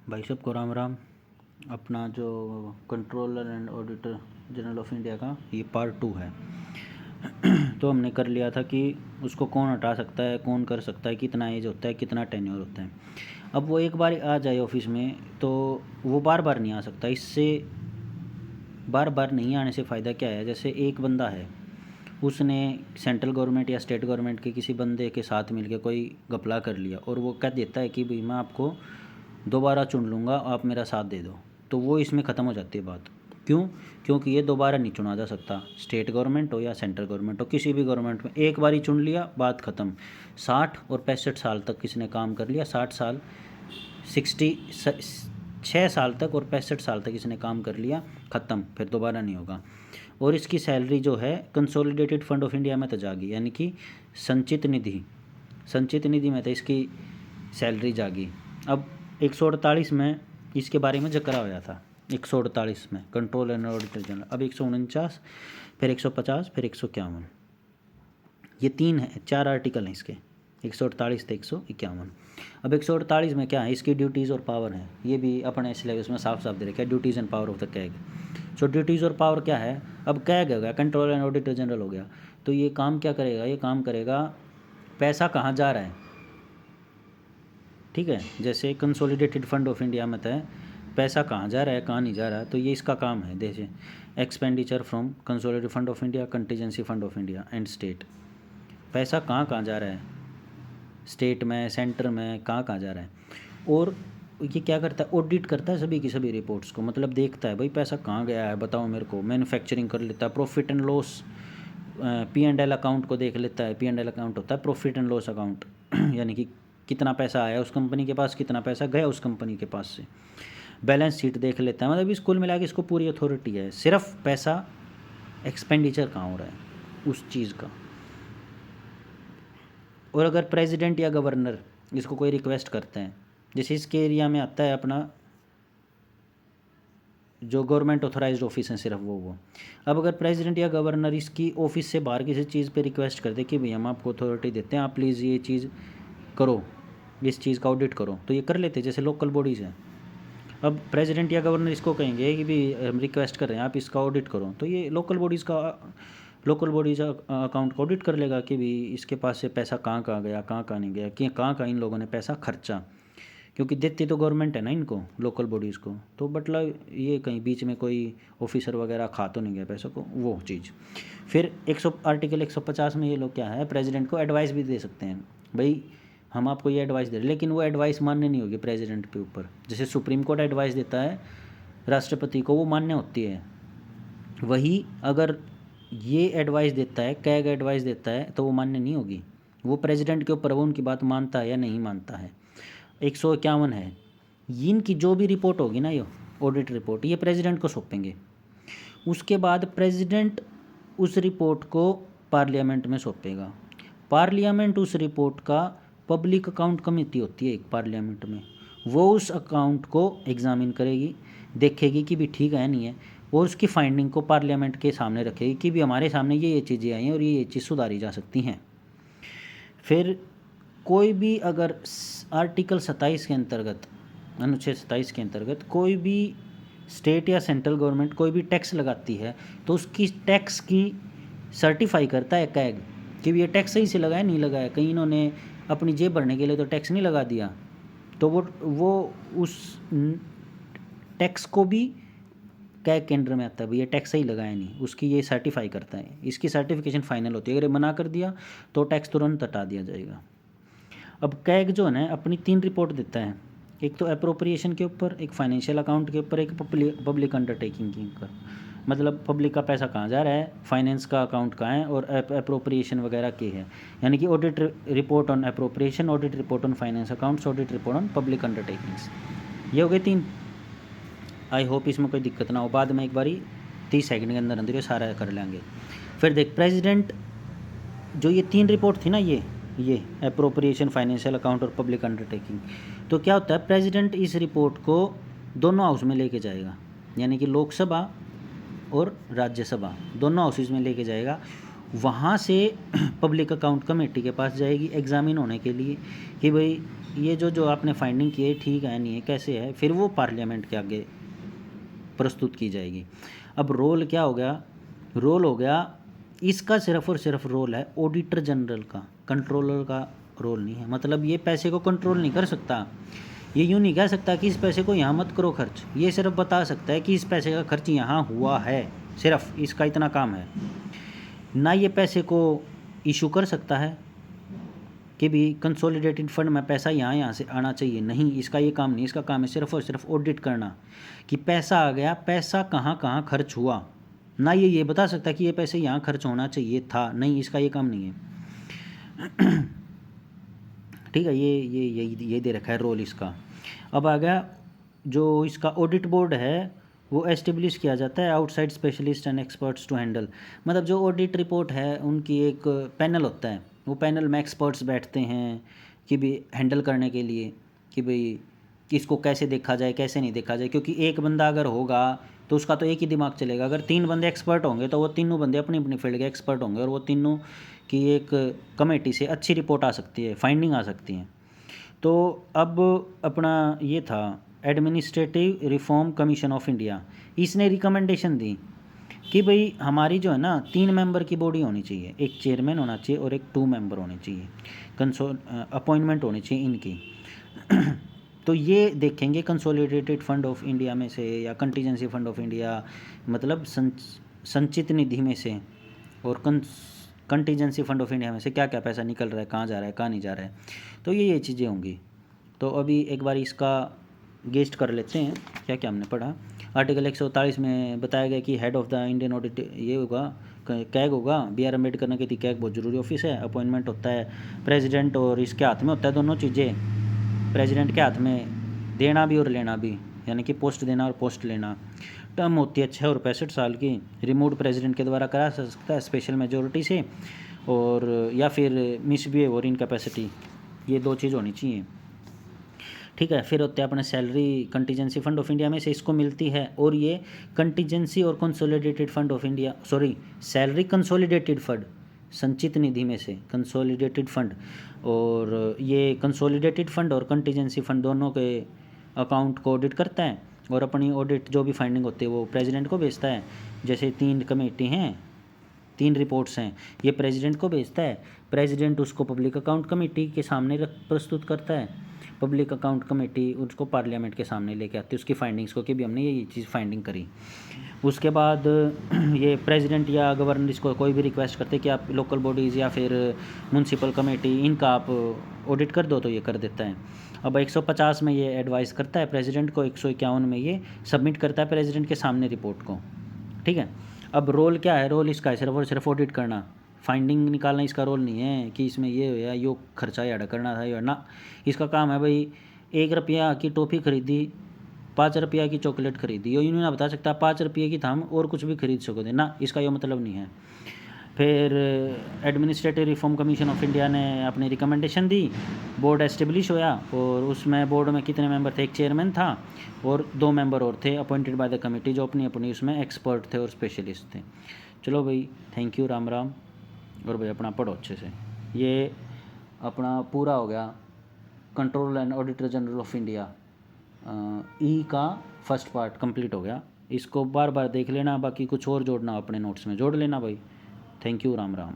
भाई सबको राम राम। अपना जो controller and auditor general of India का ये पार्ट 2 है। तो हमने कर लिया था कि उसको कौन हटा सकता है, कौन कर सकता है, कितना एज होता है, कितना टेन्योर होता है। अब वो एक बार आ जाए ऑफिस में तो वो बार बार नहीं आ सकता। इससे बार बार नहीं आने से फ़ायदा क्या है, जैसे एक बंदा है, उसने सेंट्रल गवर्नमेंट या स्टेट गवर्नमेंट के किसी बंदे के साथ मिलकर कोई घपला कर लिया और वो कह देता है कि भाई मैं आपको दोबारा चुन लूँगा, आप मेरा साथ दे दो, तो वो इसमें ख़त्म हो जाती है बात। क्यों? क्योंकि ये दोबारा नहीं चुना जा सकता, स्टेट गवर्नमेंट हो या सेंट्रल गवर्नमेंट हो, किसी भी गवर्नमेंट में एक बार ही चुन लिया, बात ख़त्म। 60 और 65 साल तक किसने काम कर लिया, 60 साल 6 साल तक और 65 साल तक इसने काम कर लिया, ख़त्म, फिर दोबारा नहीं होगा। और इसकी सैलरी जो है कंसोलिडेटेड फंड ऑफ इंडिया में तो जागी, यानी कि संचित निधि में तो इसकी सैलरी जागी। अब 148 में इसके बारे में जिक्र होया था, 148 में कंट्रोल एंड ऑडिटर जनरल। अब 149, फिर 150, फिर 151, ये 4 आर्टिकल हैं इसके, 148 से 151। अब 148 में क्या है, इसकी ड्यूटीज़ और पावर है, ये भी अपने सिलेबस में साफ साफ दे रखा है, duties and power of the CAG. So duties और पावर क्या है, अब कैग हो गया, कंट्रोल एंड ऑडिटर जनरल हो गया, तो ये काम क्या करेगा, ये काम करेगा पैसा कहाँ जा रहा है, ठीक है। जैसे कंसोलिडेटेड फंड ऑफ इंडिया में है पैसा कहाँ जा रहा है, कहाँ नहीं जा रहा है, तो ये इसका काम है। जैसे expenditure from consolidated fund of India, contingency fund of India and state, पैसा कहाँ कहाँ जा रहा है, स्टेट में, सेंटर में, कहाँ कहाँ जा रहा है। और ये क्या करता है, ऑडिट करता है सभी की सभी रिपोर्ट्स को, मतलब देखता है भाई पैसा कहाँ गया है, बताओ मेरे को। मैन्युफैक्चरिंग कर लेता है, profit and loss, P&L account को देख लेता है। P&L अकाउंट होता है प्रॉफिट एंड लॉस अकाउंट, यानी कि कितना पैसा आया उस कंपनी के पास, कितना पैसा गया उस कंपनी के पास से। बैलेंस शीट देख लेता है, मतलब इस कुल मिला के इसको पूरी अथॉरिटी है, सिर्फ पैसा एक्सपेंडिचर कहाँ हो रहा है उस चीज़ का। और अगर प्रेसिडेंट या गवर्नर इसको कोई रिक्वेस्ट करते हैं, जैसे इसके एरिया में आता है अपना जो गवर्नमेंट ऑथोराइज्ड ऑफिस है सिर्फ वो। अब अगर प्रेसिडेंट या गवर्नर इसकी ऑफिस से बाहर किसी चीज़ पे रिक्वेस्ट करते कि भाई हम आपको अथॉरिटी देते हैं, आप प्लीज़ ये चीज़ करो, इस चीज़ का ऑडिट करो, तो ये कर लेते, जैसे लोकल बॉडीज़ हैं। अब प्रेसिडेंट या गवर्नर इसको कहेंगे कि भी हम रिक्वेस्ट कर रहे हैं आप इसका ऑडिट करो, तो ये लोकल बॉडीज़ अकाउंट का ऑडिट कर लेगा कि भी इसके पास से पैसा कहाँ कहाँ गया, कहाँ कहाँ नहीं गया, कि कहाँ कहाँ इन लोगों ने पैसा खर्चा, क्योंकि देती तो गवर्नमेंट है ना इनको, लोकल बॉडीज़ को, तो मतलब ये कहीं बीच में कोई ऑफिसर वगैरह खा तो नहीं गया पैसों को, वो चीज़। फिर आर्टिकल 150 में ये लोग क्या है, प्रेसिडेंट को एडवाइस भी दे सकते हैं, भाई हम आपको ये एडवाइस दे रहे हैं, लेकिन वो एडवाइस मान्य नहीं होगी प्रेसिडेंट के ऊपर। जैसे सुप्रीम कोर्ट एडवाइस देता है राष्ट्रपति को, वो मान्य होती है। वही अगर ये एडवाइस देता है, कैग एडवाइस देता है, तो वो मान्य नहीं होगी, वो प्रेसिडेंट के ऊपर वो उनकी बात मानता है या नहीं मानता है। 151 है, इनकी जो भी रिपोर्ट होगी ना, ये ऑडिट रिपोर्ट, ये प्रेसिडेंट को सौंपेंगे। उसके बाद प्रेसिडेंट उस रिपोर्ट को पार्लियामेंट में सौंपेगा। पार्लियामेंट उस रिपोर्ट का, पब्लिक अकाउंट कमेटी होती है एक पार्लियामेंट में, वो उस अकाउंट को एग्जामिन करेगी, देखेगी कि भी ठीक है नहीं है, और उसकी फाइंडिंग को पार्लियामेंट के सामने रखेगी कि भी हमारे सामने ये चीज़ें आई हैं और ये चीज़ सुधारी जा सकती हैं। फिर कोई भी अगर आर्टिकल 27 के अंतर्गत, अनुच्छेद 27 के अंतर्गत कोई भी स्टेट या सेंट्रल गवर्नमेंट कोई भी टैक्स लगाती है, तो उसकी टैक्स की सर्टिफाई करता है कैग कि ये टैक्स सही से लगाया नहीं लगाया, कहीं इन्होंने अपनी जेब भरने के लिए तो टैक्स नहीं लगा दिया, तो वो उस टैक्स को भी कैग के अंडर में आता है, भैया टैक्स सही लगाया नहीं, उसकी ये सर्टिफाई करता है, इसकी सर्टिफिकेशन फाइनल होती है। अगर ये मना कर दिया तो टैक्स तुरंत हटा दिया जाएगा। अब कैग जो है ना अपनी 3 रिपोर्ट देता है, एक तो अप्रोप्रिएशन के ऊपर, एक फाइनेंशियल अकाउंट के ऊपर, एक पब्लिक अंडरटेकिंग के ऊपर, मतलब पब्लिक का पैसा कहाँ जा रहा है, फाइनेंस का अकाउंट कहाँ है, और अप्रोप्रिएशन वगैरह के है, यानी कि audit report on appropriation, audit report on finance accounts, audit report on public undertakings. ये हो गए 3। आई होप इसमें कोई दिक्कत ना हो, बाद में एक बारी 30 सेकंड के अंदर अंदर ये सारा कर लेंगे। फिर देख प्रेसिडेंट, जो ये 3 रिपोर्ट थी ना, ये अप्रोप्रिएशन, फाइनेंशियल अकाउंट और पब्लिक अंडरटेकिंग, तो क्या होता है, प्रेसिडेंट इस रिपोर्ट को दोनों हाउस में लेके जाएगा, यानी कि लोकसभा और राज्यसभा दोनों हाउसेज में लेके जाएगा। वहाँ से पब्लिक अकाउंट कमेटी के पास जाएगी एग्जामिन होने के लिए कि भाई ये जो जो आपने फाइंडिंग की है ठीक है नहीं है कैसे है, फिर वो पार्लियामेंट के आगे प्रस्तुत की जाएगी। अब रोल क्या हो गया, रोल हो गया इसका सिर्फ और सिर्फ रोल है ऑडिटर जनरल का, कंट्रोलर का रोल नहीं है। मतलब ये पैसे को कंट्रोल नहीं कर सकता, ये यूँ नहीं कह सकता कि इस पैसे को यहाँ मत करो खर्च, ये सिर्फ बता सकता है कि इस पैसे का खर्च यहाँ हुआ है, सिर्फ इसका इतना काम है। ना ये पैसे को इशू कर सकता है कि भी कंसोलिडेटेड फंड में पैसा यहाँ से आना चाहिए, नहीं, इसका ये काम नहीं। इसका काम है सिर्फ और सिर्फ ऑडिट करना कि पैसा आ गया, पैसा कहाँ कहाँ खर्च हुआ। ना ये बता सकता कि ये पैसे यहाँ खर्च होना चाहिए था, नहीं, इसका ये काम नहीं है। ठीक है, ये दे रखा है रोल इसका। अब आ गया जो इसका ऑडिट बोर्ड है वो एस्टेब्लिश किया जाता है outside specialist and experts to handle. मतलब जो ऑडिट रिपोर्ट है उनकी एक पैनल होता है, वो पैनल में एक्सपर्ट्स बैठते हैं कि भी हैंडल करने के लिए कि भाई इसको कैसे देखा जाए कैसे नहीं देखा जाए। क्योंकि एक बंदा अगर होगा तो उसका तो एक ही दिमाग चलेगा, अगर 3 बंदे एक्सपर्ट होंगे तो वो तीनों बंदे अपनी अपनी फील्ड के एक्सपर्ट होंगे और वो तीनों की एक कमेटी से अच्छी रिपोर्ट आ सकती है, फाइंडिंग आ सकती है। तो अब अपना ये था administrative reform commission of India, इसने रिकमेंडेशन दी कि भाई हमारी जो है ना 3 मेंबर की बॉडी होनी चाहिए, एक चेयरमैन होना चाहिए और एक 2 मेंबर होने चाहिए, अपॉइंटमेंट होनी चाहिए इनकी। तो ये देखेंगे कंसोलिडेटेड फंड ऑफ इंडिया में से या कंटीजेंसी फंड ऑफ इंडिया, मतलब संचित निधि में से और कंटीजेंसी फंड ऑफ इंडिया में से क्या क्या पैसा निकल रहा है, कहाँ जा रहा है कहाँ नहीं जा रहा है। तो ये चीज़ें होंगी। तो अभी एक बार इसका गेस्ट कर लेते हैं क्या क्या हमने पढ़ा। आर्टिकल 143 में बताया गया कि head of the Indian audit ये होगा, कैग होगा, BR अम्बेडकर ने कही थी कैग बहुत ज़रूरी ऑफिस है। अपॉइंटमेंट होता है प्रेसिडेंट और इसके हाथ में होता है दोनों चीज़ें, प्रेसिडेंट के हाथ में देना भी और लेना भी, यानी कि पोस्ट देना और पोस्ट लेना। टर्म होती है 6 और 65 साल की, रिमूव प्रेसिडेंट के द्वारा करा सकता है स्पेशल मेजोरिटी से, और या फिर मिसबिहेव और इनकैपेसिटी, ये 2 चीज़ होनी चाहिए। ठीक है, फिर होते हैं अपने salary contingency fund of India में से इसको मिलती है, और ये कंटीजेंसी और consolidated fund of India, sorry salary consolidated fund संचित निधि में से कंसोलिडेटेड फंड, और ये कंसोलिडेटेड फंड और कंटीजेंसी फंड दोनों के अकाउंट को ऑडिट करता है और अपनी ऑडिट जो भी फाइंडिंग होती है वो प्रेसिडेंट को भेजता है। जैसे 3 कमेटी हैं, 3 रिपोर्ट्स हैं, ये प्रेसिडेंट को भेजता है, प्रेसिडेंट उसको पब्लिक अकाउंट कमेटी के सामने प्रस्तुत करता है, पब्लिक अकाउंट कमेटी उसको पार्लियामेंट के सामने लेके आती है उसकी फाइंडिंग्स को कि भी हमने ये चीज़ फाइंडिंग करी। उसके बाद ये प्रेसिडेंट या गवर्नर इसको कोई भी रिक्वेस्ट करते कि आप लोकल बॉडीज़ या फिर म्यूनसिपल कमेटी इनका आप ऑडिट कर दो, तो ये कर देता है। अब 150 में ये एडवाइस करता है प्रेसिडेंट को, 151 में ये सबमिट करता है प्रेसिडेंट के सामने रिपोर्ट को। ठीक है, अब रोल क्या है, रोल इसका है सिर्फ और सिर्फ ऑडिट करना, फाइंडिंग निकालना इसका रोल नहीं है कि इसमें ये या यो खर्चा याड करना था या ना। इसका काम है भाई 1 रुपया की टॉफ़ी खरीदी, 5 रुपया की चॉकलेट खरीदी, ये यूँ ना बता सकता 5 रुपये की हम और कुछ भी खरीद सकोगे ना, इसका ये मतलब नहीं है। फिर administrative reform commission of India ने अपनी रिकमेंडेशन दी, बोर्ड एस्टेब्लिश होया, और उसमें बोर्ड में कितने मेंबर थे, एक चेयरमैन था और 2 मेंबर और थे अपॉइंटेड बाय द कमेटी, जो अपनी अपनी उसमें एक्सपर्ट थे और स्पेशलिस्ट थे। चलो भाई, थैंक यू, राम राम, और भाई अपना पढ़ो अच्छे से। ये अपना पूरा हो गया control and auditor general of India, ई का फर्स्ट पार्ट कंप्लीट हो गया। इसको बार बार देख लेना, बाकी कुछ और जोड़ना अपने नोट्स में जोड़ लेना भाई। Thank you, Ram Ram.